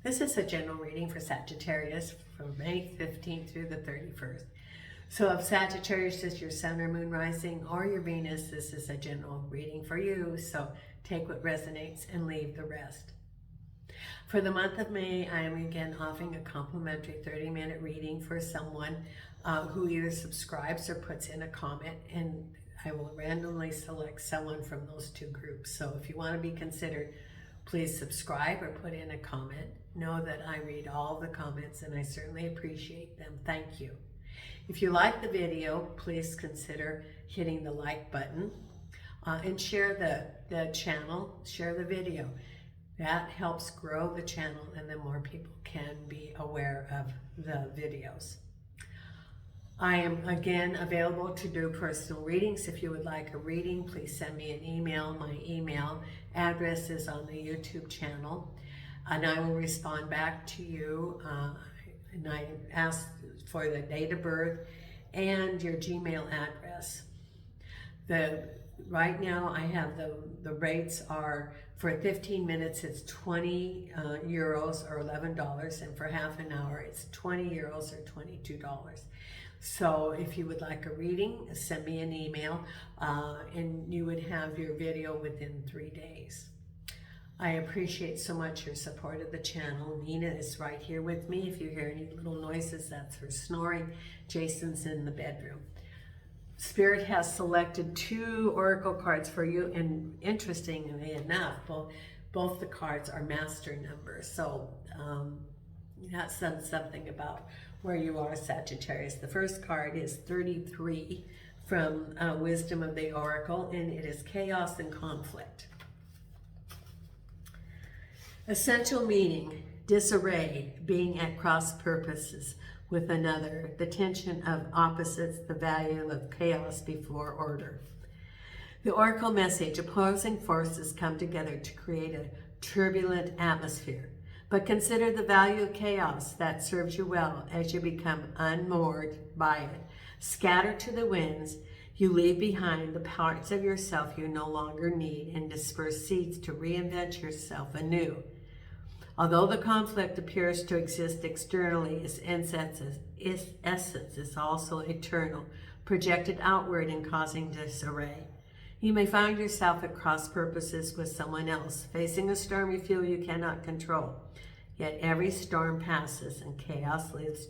This is a general reading for Sagittarius from May 15th through the 31st. So if Sagittarius is your sun or moon rising or your Venus, this is a general reading for you. So take what resonates and leave the rest. For the month of May, I am again offering a complimentary 30-minute reading for someone who either subscribes or puts in a comment, and I will randomly select someone from those two groups. So if you want to be considered, please subscribe or put in a comment. Know that I read all the comments and I certainly appreciate them. Thank you. If you like the video, please consider hitting the like button and share the channel, share the video. That helps grow the channel, and then more people can be aware of the videos. I am again available to do personal readings. If you would like a reading, please send me an email. My email address is on the YouTube channel, and I will respond back to you. And I ask for the date of birth and your Gmail address. Right now I have the rates are for 15 minutes it's 20 euros or $11, and for half an hour it's 20 euros or $22. So if you would like a reading, send me an email and you would have your video within 3 days. I appreciate so much your support of the channel. Nina is right here with me. If you hear any little noises, that's her snoring. Jason's in the bedroom. Spirit has selected 2 oracle cards for you, and interestingly enough, both the cards are master numbers. So that says something about where you are, Sagittarius. The first card is 33 from Wisdom of the Oracle, and it is chaos and conflict. Essential meaning: disarray, being at cross purposes with another, the tension of opposites, the value of chaos before order. The oracle message: opposing forces come together to create a turbulent atmosphere, but consider the value of chaos that serves you well as you become unmoored by it. Scatter to the winds, you leave behind the parts of yourself you no longer need and disperse seeds to reinvent yourself anew. Although the conflict appears to exist externally, its essence is also eternal, projected outward and causing disarray. You may find yourself at cross purposes with someone else, facing a storm you feel you cannot control. Yet every storm passes and chaos leads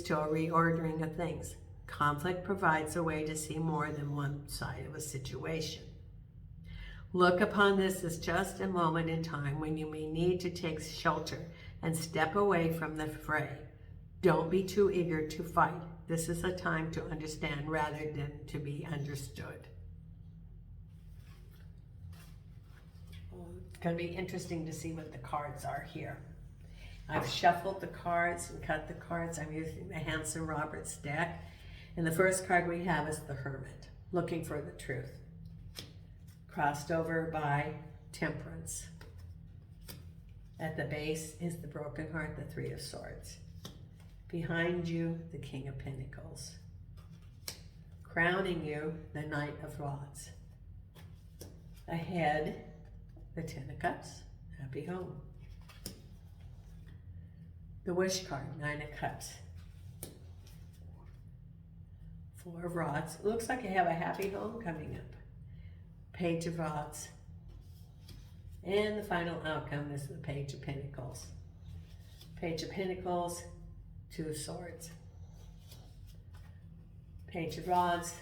to a reordering of things. Conflict provides a way to see more than one side of a situation. Look upon this as just a moment in time when you may need to take shelter and step away from the fray. Don't be too eager to fight. This is a time to understand rather than to be understood. It's going to be interesting to see what the cards are here. I've shuffled the cards and cut the cards. I'm using the Hanson Roberts deck. And the first card we have is the Hermit, looking for the truth. Crossed over by Temperance. At the base is the Broken Heart, the Three of Swords. Behind you, the King of Pentacles. Crowning you, the Knight of Rods. Ahead, the Ten of Cups, happy home. The Wish card, Nine of Cups. Four of Rods. Looks like you have a happy home coming up. Page of Rods. And the final outcome is the Page of Pentacles. Page of Pentacles, Two of Swords. Page of Rods,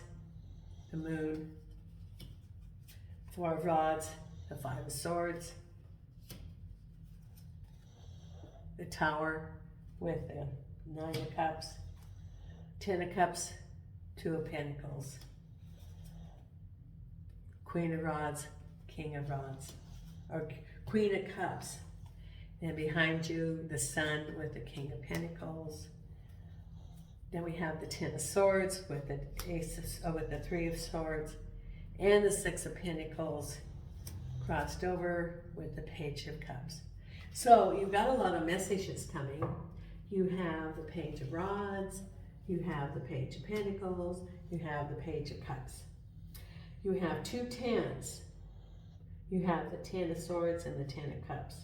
the Moon. Four of Rods, the Five of Swords. The Tower with the Nine of Cups. Ten of Cups, Two of Pentacles. Queen of Rods, King of Rods, or Queen of Cups. And behind you, the Sun with the King of Pentacles. Then we have the Ten of Swords with the with the Three of Swords, and the Six of Pentacles crossed over with the Page of Cups. So you've got a lot of messages coming. You have the Page of Rods, you have the Page of Pentacles, you have the Page of Cups. You have two tens. You have the Ten of Swords and the Ten of Cups.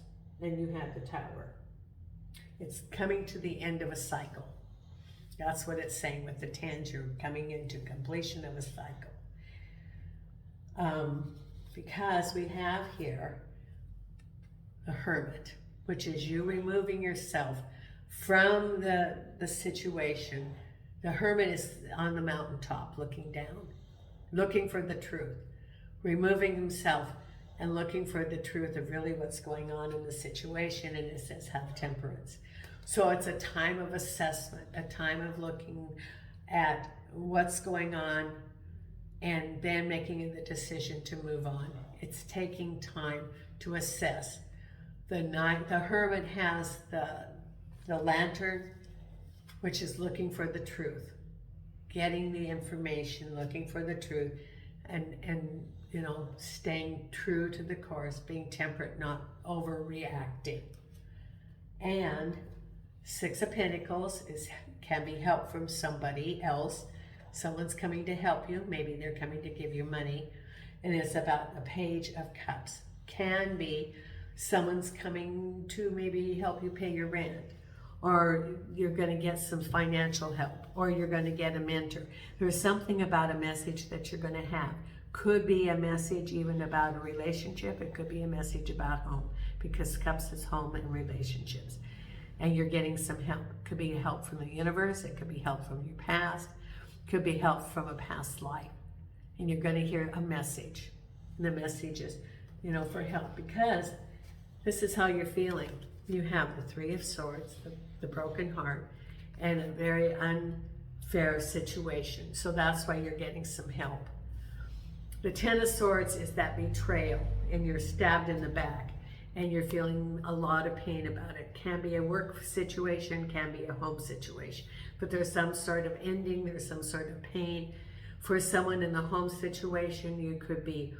and you have the Tower. It's coming to the end of a cycle. That's what it's saying with the 10s. You're coming into completion of a cycle. Because we have here the Hermit, which is you removing yourself from the situation. The Hermit is on the mountaintop looking down, looking for the truth, removing himself and looking for the truth of really what's going on in the situation. And it says have temperance. So it's a time of assessment, a time of looking at what's going on and then making the decision to move on. It's taking time to assess. The Hermit has the lantern, which is looking for the truth, getting the information, looking for the truth, and you know, staying true to the course, being temperate, not overreacting. And Six of Pentacles can be help from somebody else. Someone's coming to help you. Maybe they're coming to give you money. And it's about the Page of Cups. Can be someone's coming to maybe help you pay your rent, or you're going to get some financial help, or you're going to get a mentor. There's something about a message that you're going to have. Could be a message even about a relationship. It could be a message about home, because Cups is home and relationships. And you're getting some help. It could be help from the universe. It could be help from your past. It could be help from a past life. And you're going to hear a message. And the message is, you know, for help, because this is how you're feeling. You have the Three of Swords, the broken heart, and a very unfair situation. So that's why you're getting some help. The Ten of Swords is that betrayal, and you're stabbed in the back, and you're feeling a lot of pain about it. Can be a work situation, can be a home situation, but there's some sort of ending, there's some sort of pain. For someone in the home situation, you could be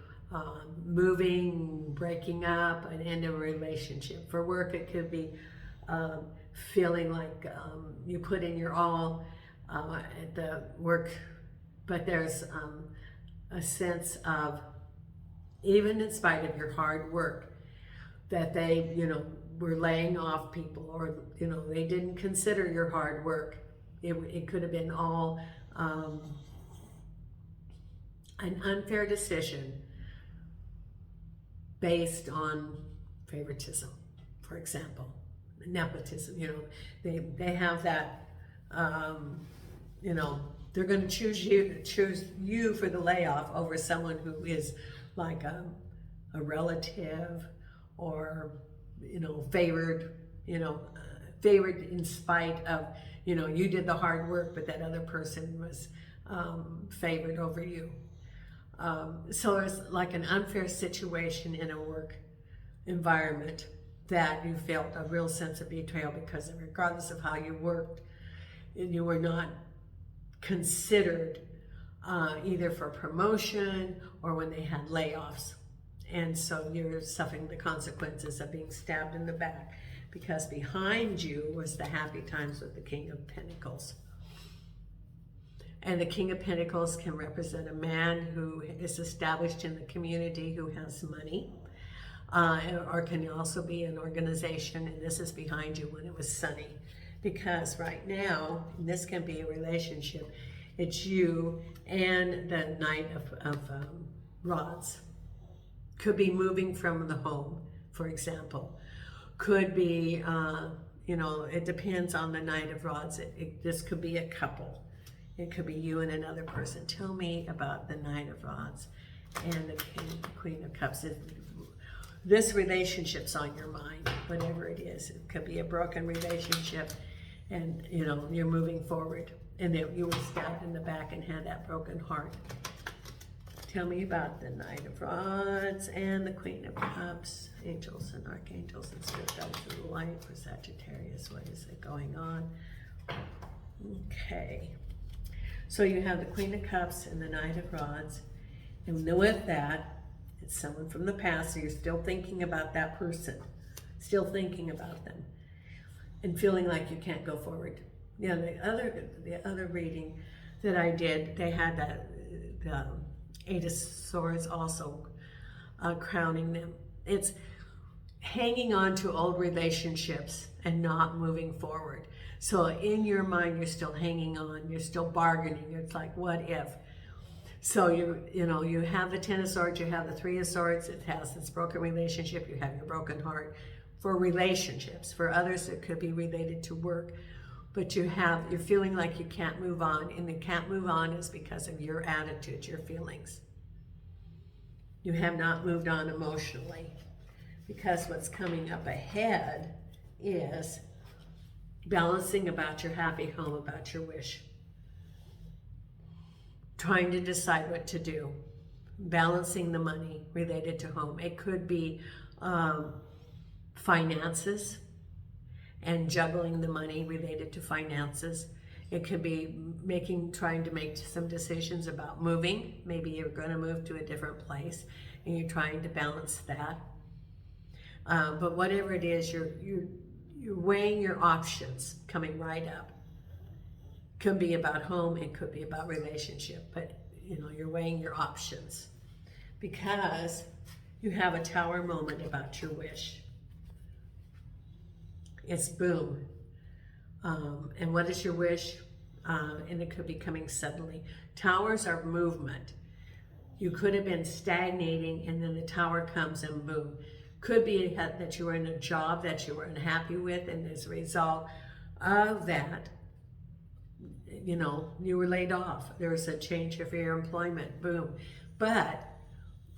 moving, breaking up, an end of a relationship. For work, it could be feeling like you put in your all at the work, but there's a sense of, even in spite of your hard work, that they, you know, were laying off people, or, you know, they didn't consider your hard work. It could have been all an unfair decision based on favoritism, for example, nepotism. You know, they have that, you know, they're going to choose you for the layoff over someone who is like a relative, or, you know, favored in spite of, you know, you did the hard work, but that other person was favored over you. So it's like an unfair situation in a work environment that you felt a real sense of betrayal, because regardless of how you worked, you were not considered either for promotion or when they had layoffs. And so you're suffering the consequences of being stabbed in the back, because behind you was the happy times with the King of Pentacles. And the King of Pentacles can represent a man who is established in the community, who has money, or can also be an organization, and this is behind you when it was sunny. Because right now, and this can be a relationship, it's you and the Knight of Rods. Could be moving from the home, for example. Could be, you know, it depends on the Knight of Rods. This could be a couple. It could be you and another person. Tell me about the Knight of Rods and the Queen of Cups. This relationship's on your mind, whatever it is. It could be a broken relationship, and, you know, you're moving forward, and that you were stabbed in the back and had that broken heart. Tell me about the Knight of Rods and the Queen of Cups. Angels and archangels and spirit guides of the light for Sagittarius. What is it going on? Okay. So you have the Queen of Cups and the Knight of Rods. And with that, it's someone from the past. So you're still thinking about that person. Still thinking about them. And feeling like you can't go forward. You know, the other reading that I did, they had that Eight of Swords also crowning them. hanging on to old relationships and not moving forward. So in your mind, you're still hanging on, you're still bargaining. It's like, what if? So you have the Ten of Swords, you have the Three of Swords. It has this broken relationship. You have your broken heart for relationships. For others, it could be related to work. But you're feeling like you can't move on, and you can't move on is because of your attitude, your feelings. You have not moved on emotionally, because what's coming up ahead is balancing about your happy home, about your wish. Trying to decide what to do. Balancing the money related to home. It could be finances and juggling the money related to finances. It could be trying to make some decisions about moving. Maybe you're going to move to a different place and you're trying to balance that. But whatever it is, you're weighing your options coming right up. Could be about home, it could be about relationship, but you're weighing your options because you have a Tower moment about your wish. It's boom. And what is your wish? And it could be coming suddenly. Towers are movement. You could have been stagnating and then the Tower comes and boom. Could be that you were in a job that you were unhappy with, and as a result of that, you were laid off. There was a change of your employment, boom. But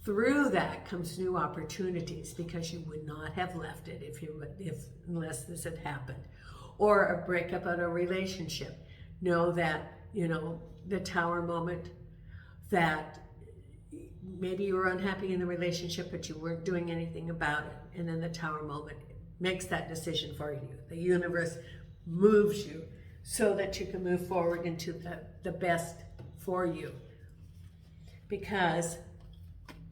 through that comes new opportunities, because you would not have left it unless this had happened. Or a breakup of a relationship. Know that, the Tower moment, that maybe you were unhappy in the relationship, but you weren't doing anything about it. And then the Tower moment makes that decision for you. The universe moves you so that you can move forward into the best for you. Because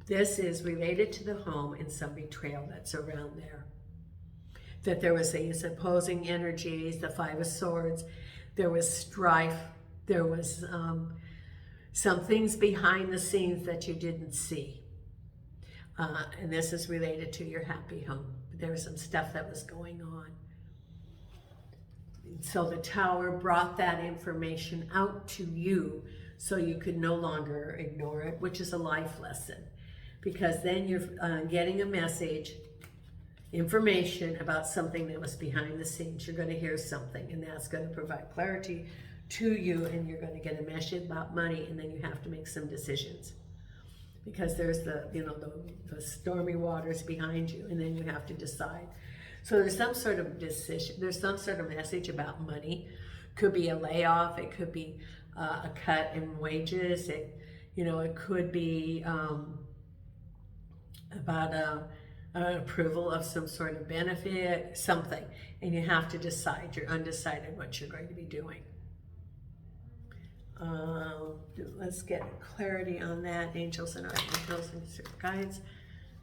this is related to the home and some betrayal that's around there. That there was these opposing energies, the Five of Swords, there was strife, there was some things behind the scenes that you didn't see. And this is related to your happy home. There was some stuff that was going on. So the Tower brought that information out to you so you could no longer ignore it, which is a life lesson. Because then you're getting a message, information about something that was behind the scenes. You're going to hear something, and that's going to provide clarity to you, and you're going to get a message about money, and then you have to make some decisions. Because there's the stormy waters behind you, and then you have to decide. So there's some sort of decision, there's some sort of message about money. Could be a layoff, it could be a cut in wages, it could be about an approval of some sort of benefit, something. And you have to decide, you're undecided what you're going to be doing. Let's get clarity on that. Angels and archangels and guides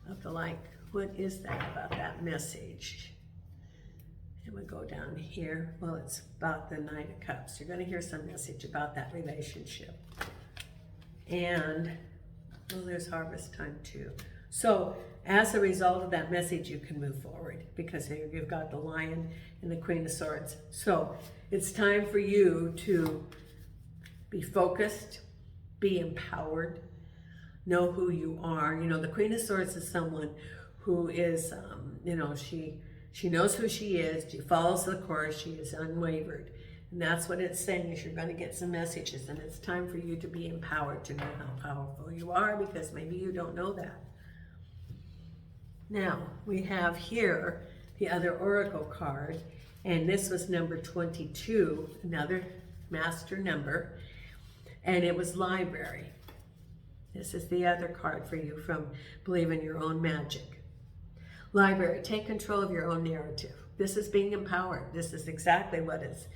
of the light. What is that about that message? And we go down here. Well, it's about the Knight of Cups. You're going to hear some message about that relationship. And, well, there's harvest time too. So, as a result of that message, you can move forward, because here you've got the Lion and the Queen of Swords. So, it's time for you to be focused, be empowered, know who you are. The Queen of Swords is someone who is, she knows who she is, she follows the course, she is unwavered. And that's what it's saying, is you're going to get some messages, and it's time for you to be empowered, to know how powerful you are, because maybe you don't know that. Now, we have here the other oracle card, and this was number 22, another master number, and it was library. This is the other card for you from Believe in Your Own Magic. Library, take control of your own narrative. This is being empowered. This is exactly what it's,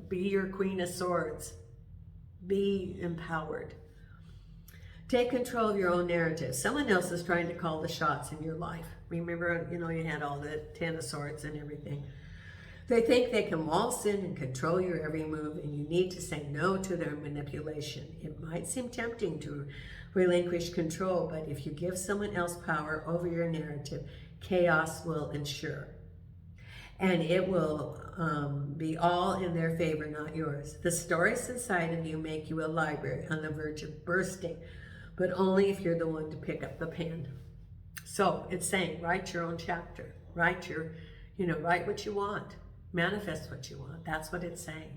be your Queen of Swords. Be empowered. Take control of your own narrative. Someone else is trying to call the shots in your life. Remember, you had all the Ten of Swords and everything. They think they can waltz in and control your every move, and you need to say no to their manipulation. It might seem tempting to relinquish control, but if you give someone else power over your narrative, chaos will ensure. And it will be all in their favor, not yours. The stories inside of you make you a library on the verge of bursting, but only if you're the one to pick up the pen. So it's saying, write your own chapter. Write write what you want. Manifest what you want. That's what it's saying.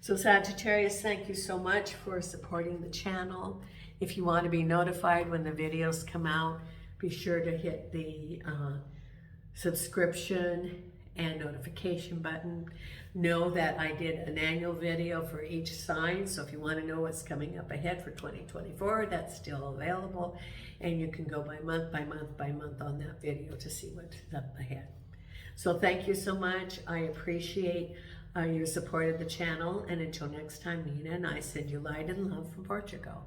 So Sagittarius, thank you so much for supporting the channel. If you want to be notified when the videos come out, be sure to hit the subscription and notification button. Know that I did an annual video for each sign, so if you want to know what's coming up ahead for 2024, that's still available, and you can go by month by month by month on that video to see what's up ahead. So thank you so much. I appreciate your support of the channel, and until next time, Nina and I send you light and love from Portugal.